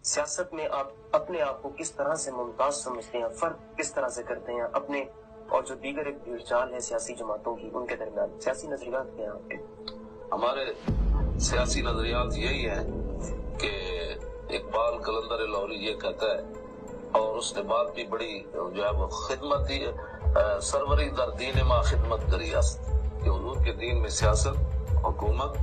سیاست میں آپ اپنے آپ کو کس طرح سے ممتاز سمجھتے ہیں، فرق کس طرح سے کرتے ہیں اپنے اور جو دیگر ایک بھیڑ چال ہے سیاسی جماعتوں کی، ان کے درمیان سیاسی نظریات کیا ہیں آپ کے؟ ہمارے سیاسی نظریات یہی ہیں کہ اقبال قلندر لاہوری یہ کہتا ہے، اور اس نے بات بھی بڑی جو ہے وہ خدمت ہی سروری در دین ما خدمت کری است، کہ حضور کے دین میں سیاست، حکومت،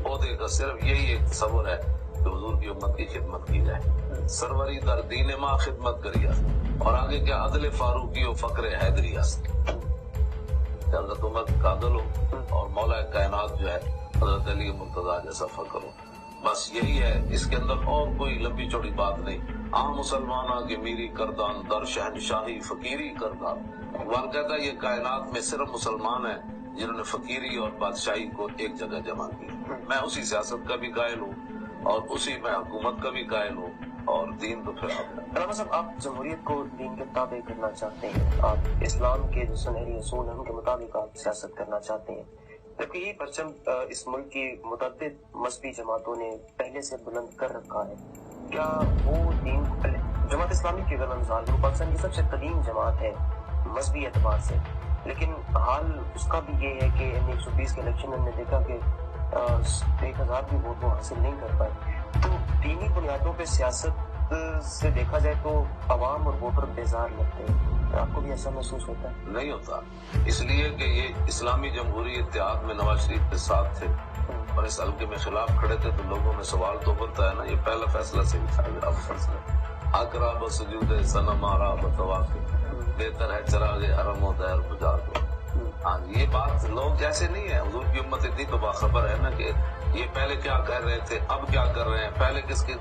عہدے کا صرف یہی ایک تصور ہے کہ حضور کی امت کی خدمت کی جائے، سروری در دین ما خدمت کری است، اور آگے کیا عدل فاروقی و فقر حیدری است، کہ حضرت عمر کا عدل ہو اور مولا کائنات جو ہے حضرت علی مرتضیٰ جیسا فقر ہو، بس یہی ہے، اس کے اندر اور کوئی لمبی چوڑی بات نہیں۔ عام مسلمانہ کی میری کردان در شہنشاہی فقیری کردان، اقبال کہتا ہے یہ کائنات میں صرف مسلمان ہیں جنہوں نے فقیری اور بادشاہی کو ایک جگہ جمع کیا۔ میں اسی سیاست کا بھی قائل ہوں اور اسی میں حکومت کا بھی قائل ہوں، اور دین تو پھر علامہ صاحب، آپ جمہوریت کو دین کے تابع کرنا چاہتے ہیں، آپ اسلام کے جو سنہری اصول ہیں ان کے مطابق آپ سیاست کرنا چاہتے ہیں، جبکہ یہ پرچم اس ملک کی متعدد مذہبی جماعتوں نے پہلے سے بلند کر رکھا ہے، کیا وہ دین جماعت اسلامی کی اگر نظام وہ پاکستان کی سب سے قدیم جماعت ہے مذہبی اعتبار سے، لیکن حال اس کا بھی یہ ہے کہ 120 کے الیکشن میں ہم نے دیکھا کہ 1000 بھی ووٹ وہ حاصل نہیں کر پائے، تو دینی بنیادوں پہ سیاست سے دیکھا جائے تو عوام اور ووٹر بیزار لگتے ہیں، آپ کو بھی ایسا محسوس ہوتا ہے؟ نہیں ہوتا، اس لیے کہ یہ اسلامی جمہوری اتحاد میں نواز شریف کے ساتھ تھے اور اس حلقے میں خلاف کھڑے تھے، تو لوگوں میں سوال تو کرتا ہے نا، یہ پہلا فیصلہ سے اب فیصلہ اقرا بسجود صنم آرا بطواف، بہتر ہے چراغ حرم و دیر بجا دو۔ ہاں یہ بات لوگ ایسے نہیں ہے، حضور کی امت اتنی تو باخبر ہے نا کہ یہ پہلے کیا کر رہے تھے، اب کیا کر رہے ہیں، پہلے کس کے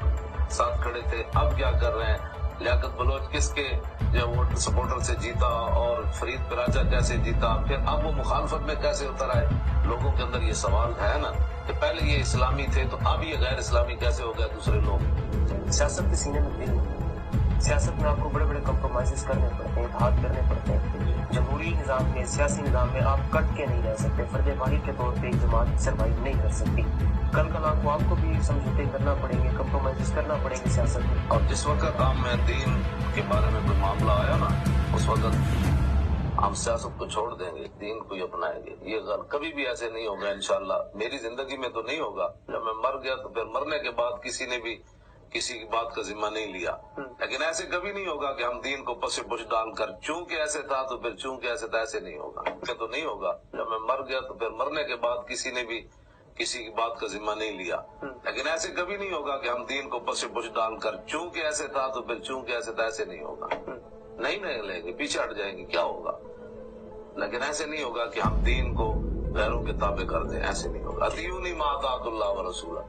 ساتھ کھڑے تھے، اب کیا کر رہے ہیں، لیاقت بلوچ کس کے جو ووٹ سپورٹر سے جیتا اور فرید پراجا کیسے جیتا، پھر اب وہ مخالفت میں کیسے اتر آئے، لوگوں کے اندر یہ سوال ہے نا کہ پہلے یہ اسلامی تھے تو اب یہ غیر اسلامی کیسے ہو گئے دوسرے لوگ۔ سیاست کے سینے میں دل، سیاست میں آپ کو بڑے بڑے کمپرومائزز کرنے پڑتے ہیں، اتحاد کرنے پڑتے ہیں، جمہوری نظام میں، سیاسی نظام میں آپ کٹ کے نہیں رہ سکتے، فرد واحد کے طور پہ ایک جماعت سروائیو نہیں کر سکتی، کل کل آپ کو بھی سمجھوتے کرنا پڑیں گے، کمپرومائزز کرنا پڑیں گے سیاست میں۔ اور جس وقت میں دین کے بارے میں کوئی معاملہ آیا نا، اس وقت ہم سیاست کو چھوڑ دیں گے، دین کو ہی اپنائیں گے، یہ غلط کبھی بھی ایسے نہیں ہوگا انشاءاللہ، میری زندگی میں تو نہیں ہوگا، جب میں مر گیا تو پھر مرنے کے بعد کسی نے بھی کسی کی بات کا ذمہ نہیں لیا، لیکن ایسے کبھی نہیں ہوگا کہ ہم دین کو پس پش ڈال کر چونکہ ایسے تھا تو پھر چونکہ ایسے تھا، ایسے نہیں ہوگا، کہ تو نہیں ہوگا، جب میں مر گیا تو پھر مرنے کے بعد کسی نے بھی کسی کی بات کا ذمہ نہیں لیا، لیکن ایسے کبھی نہیں ہوگا کہ ہم دین کو پس پش ڈال کر چونکہ ایسے تھا تو پھر چونکہ ایسے تھا، ایسے نہیں ہوگا، نہیں لیں گے، پیچھے ہٹ جائیں گے، کیا ہوگا، لیکن ایسے نہیں ہوگا کہ ہم دین کو غیروں کے تابع کر دیں، ایسے نہیں ہوگا۔ اطیعونی ما اطاعت اللہ و رسولہ،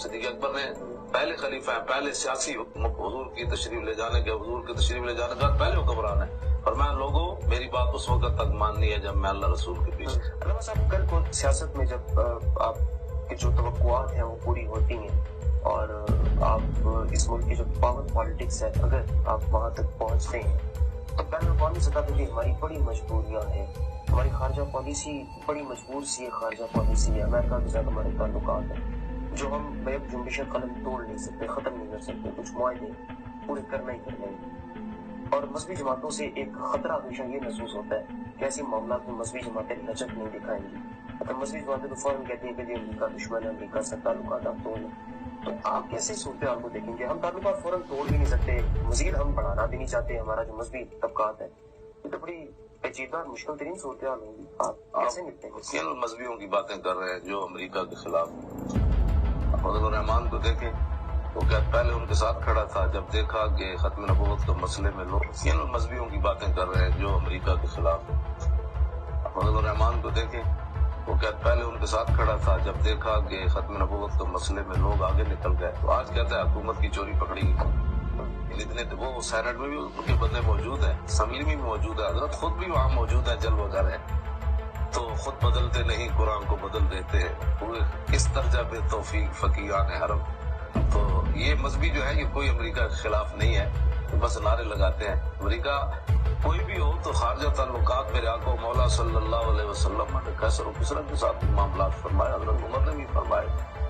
صدیق اکبر نے پہلے خلیفہ ہیں، پہلے سیاسی حضور کی تشریف لے جانے کے، حضور کے تشریف لے جانے کا پہلے حکمران ہے، فرمایا لوگوں میری بات اس وقت تک ماننی ہے جب میں اللہ رسول کے پیچھے۔ علامہ صاحب، کل کو سیاست میں جب آپ کی جو توقعات ہیں وہ پوری ہوتی ہیں اور آپ اس ملک کی جو پاور پالیٹکس ہے اگر آپ وہاں تک پہنچتے ہیں تو بین الاقوامی سطح پہ بھی ہماری بڑی مجبوریاں ہیں، ہماری خارجہ پالیسی بڑی مجبور سی خارجہ پالیسی ہے، امریکہ کے ساتھ ہمارے تعلقات ہیں جو ہم بیک جنبش قلم توڑ نہیں سکتے، ختم نہیں کر سکتے، کچھ معاہدے پورے کرنا ہی کرنا ہے، اور مذہبی جماعتوں سے ایک خطرہ ہمیشہ یہ محسوس ہوتا ہے کہ ایسے معاملات میں مذہبی جماعتیں لچک نہیں دکھائیں گی، اگر مذہبی جماعتیں تو فوراً کہتی ہیں کہ جی امریکہ دشمن ہے، امریکہ سے تعلقات آپ توڑ لیں، تو آپ کیسے صورتحال کو دیکھیں گے؟ ہم تعلقات فوراً توڑ بھی نہیں سکتے، مزید ہم بڑھانا بھی نہیں چاہتے، ہمارا جو مذہبی طبقات ہے یہ تو بڑی پیچیدہ اور مشکل ترین صورتحال ہوگی، آپ کیسے نپٹیں گے؟ کن مذہبیوں کی باتیں کر رہے ہیں جو امریکہ کے خلاف؟ فضل الرحمان کو دیکھیں، وہ کیا پہلے ان کے ساتھ کھڑا تھا جب دیکھا کہ ختم نبوت کے مسئلے میں لوگ کن مذہبیوں کی باتیں کر رہے ہیں جو امریکہ کے خلاف؟ فضل الرحمان کو دیکھیں، وہ کیا پہلے ان کے ساتھ کھڑا تھا جب دیکھا کہ ختم نبوت کے مسئلے میں لوگ آگے نکل گئے، تو آج کہتا ہے حکومت کی چوری پکڑی گئی، اتنے وہ سینٹ میں بھی ان کے بندے موجود ہیں، اسمبلی میں بھی موجود ہے، حضرت خود بھی وہاں موجود ہیں، جلوہ گر ہے، تو خود بدلتے نہیں قرآن کو بدل دیتے ہیں، پورے کس درجہ بے توفیق فقیران حرم۔ تو یہ مذہبی جو ہے یہ کوئی امریکہ کے خلاف نہیں ہے، بس نعرے لگاتے ہیں، امریکہ کوئی بھی ہو تو خارجہ تعلقات میرے آقا مولا صلی اللہ علیہ وسلم نے کیسر و کسرا کے ساتھ معاملات فرمائے، حضرت عمر نے بھی فرمائے،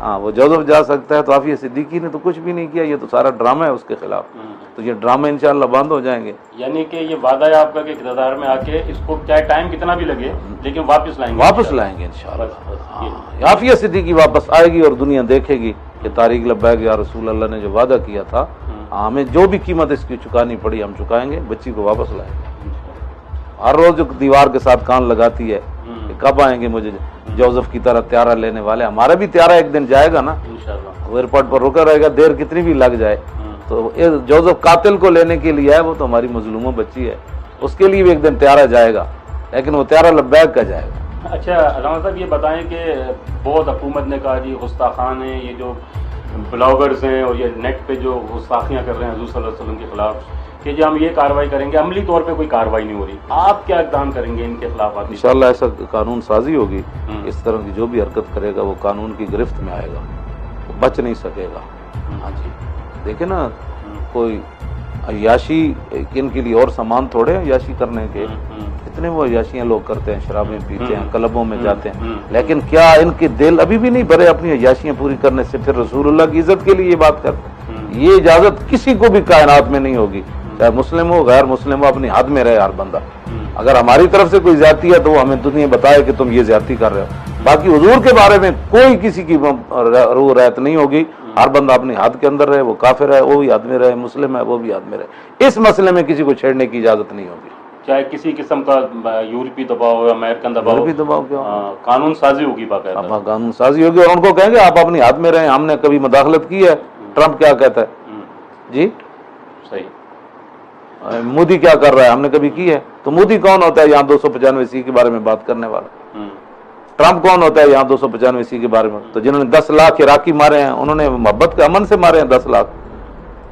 ہاں وہ جوزف جا سکتا ہے، تو عافیہ صدیقی نے تو کچھ بھی نہیں کیا، یہ تو سارا ڈرامہ ہے اس کے خلاف، تو یہ ڈرامے انشاءاللہ بند ہو جائیں گے۔ یعنی کہ یہ وعدہ ہے آپ کا کہ اقتدار میں آ کے اس کو چاہے ٹائم کتنا بھی لگے لیکن واپس لائیں گے، واپس لائیں گے انشاءاللہ۔ عافیہ صدیقی واپس آئے گی اور دنیا دیکھے گی کہ طارق لبیک یا رسول اللہ نے جو وعدہ کیا تھا، ہمیں جو بھی قیمت اس کی چکانی پڑی ہم چکائیں گے، بچی کو واپس لائیں گے۔ ہر روز جو دیوار کے ساتھ کان لگاتی ہے کہ کب آئیں گے مجھے جوزف کی طرح طیارہ لینے والے، ہمارا بھی طیارہ ایک دن جائے گا نا، وہ ایئرپورٹ پر رکا رہے گا، دیر کتنی بھی لگ جائے، تو جوزف قاتل کو لینے کے لیے ہے، وہ تو ہماری مظلوموں بچی ہے، اس کے لیے بھی ایک دن طیارہ جائے گا، لیکن وہ طیارہ لبیک کا جائے گا۔ اچھا علامہ صاحب یہ بتائیں کہ بہت حکومت نے کہا جی گستاخان ہیں یہ جو بلاگرز ہیں اور یہ نیٹ پہ جو گستاخیاں کر رہے ہیں حضور صلی اللہ علیہ وسلم کے خلاف کہ جی ہم یہ کارروائی کریں گے، عملی طور پہ کوئی کارروائی نہیں ہو رہی، آپ کیا اقدام کریں گے ان کے خلاف؟ انشاءاللہ ایسا قانون سازی ہوگی، اس طرح کی جو بھی حرکت کرے گا وہ قانون کی گرفت میں آئے گا، وہ بچ نہیں سکے گا۔ ہاں جی دیکھیں نا، کوئی عیاشی ان کے لیے اور سامان تھوڑے ہیں عیاشی کرنے کے، اتنے وہ عیاشیاں لوگ کرتے ہیں، شرابیں پیتے ہیں، کلبوں میں جاتے ہیں، لیکن کیا ان کے دل ابھی بھی نہیں بھرے اپنی عیاشیاں پوری کرنے سے؟ پھر رسول اللہ کی عزت کے لیے یہ بات کرتے ہیں، یہ اجازت کسی کو بھی کائنات میں نہیں ہوگی، چاہے مسلم ہو غیر مسلم ہو، اپنی حد میں رہے ہر بندہ۔ اگر ہماری طرف سے کوئی زیادتی ہے تو وہ ہمیں دنیا بتائے کہ تم یہ زیادتی کر رہے ہو، باقی حضور کے بارے میں کوئی کسی کی روح رعایت نہیں ہوگی، ہر بندہ اپنی حد کے اندر رہے، وہ کافر ہے وہ بھی حد میں رہے، مسلم ہے وہ بھی حد میں رہے، اس مسئلے میں کسی کو چھیڑنے کی اجازت نہیں ہوگی، چاہے کسی قسم کا یورپی دباؤ ہو یا امریکن دباؤ، یورپی دباؤ کیا قانون سازی ہوگی باقاعدہ، اب قانون سازی ہوگی، اور ان کو کہیں گے آپ اپنی حد میں رہیں، ہم نے کبھی مداخلت کی ہے؟ ٹرمپ کیا کہتا ہے جی؟ صحیح۔ مودی کیا کر رہا ہے؟ ہم نے کبھی کی ہے؟ تو مودی کون ہوتا ہے یہاں 295 کے بارے میں بات کرنے والا؟ ٹرمپ کون ہوتا ہے یہاں 295 کے بارے میں؟ تو جنہوں نے 10 لاکھ عراقی مارے ہیں انہوں نے محبت کے امن سے مارے ہیں 10 لاکھ،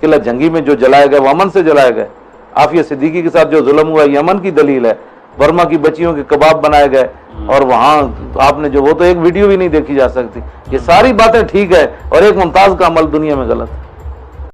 قلعہ جنگی میں جو جلائے گئے وہ امن سے جلائے گئے، عافیہ صدیقی کے ساتھ جو ظلم ہوا یہ امن کی دلیل ہے، برما کی بچیوں کے کباب بنائے گئے اور وہاں آپ نے جو وہ تو ایک ویڈیو بھی نہیں دیکھی جا سکتی، یہ ساری باتیں ٹھیک ہے اور ایک ممتاز کا عمل دنیا میں غلط ہے۔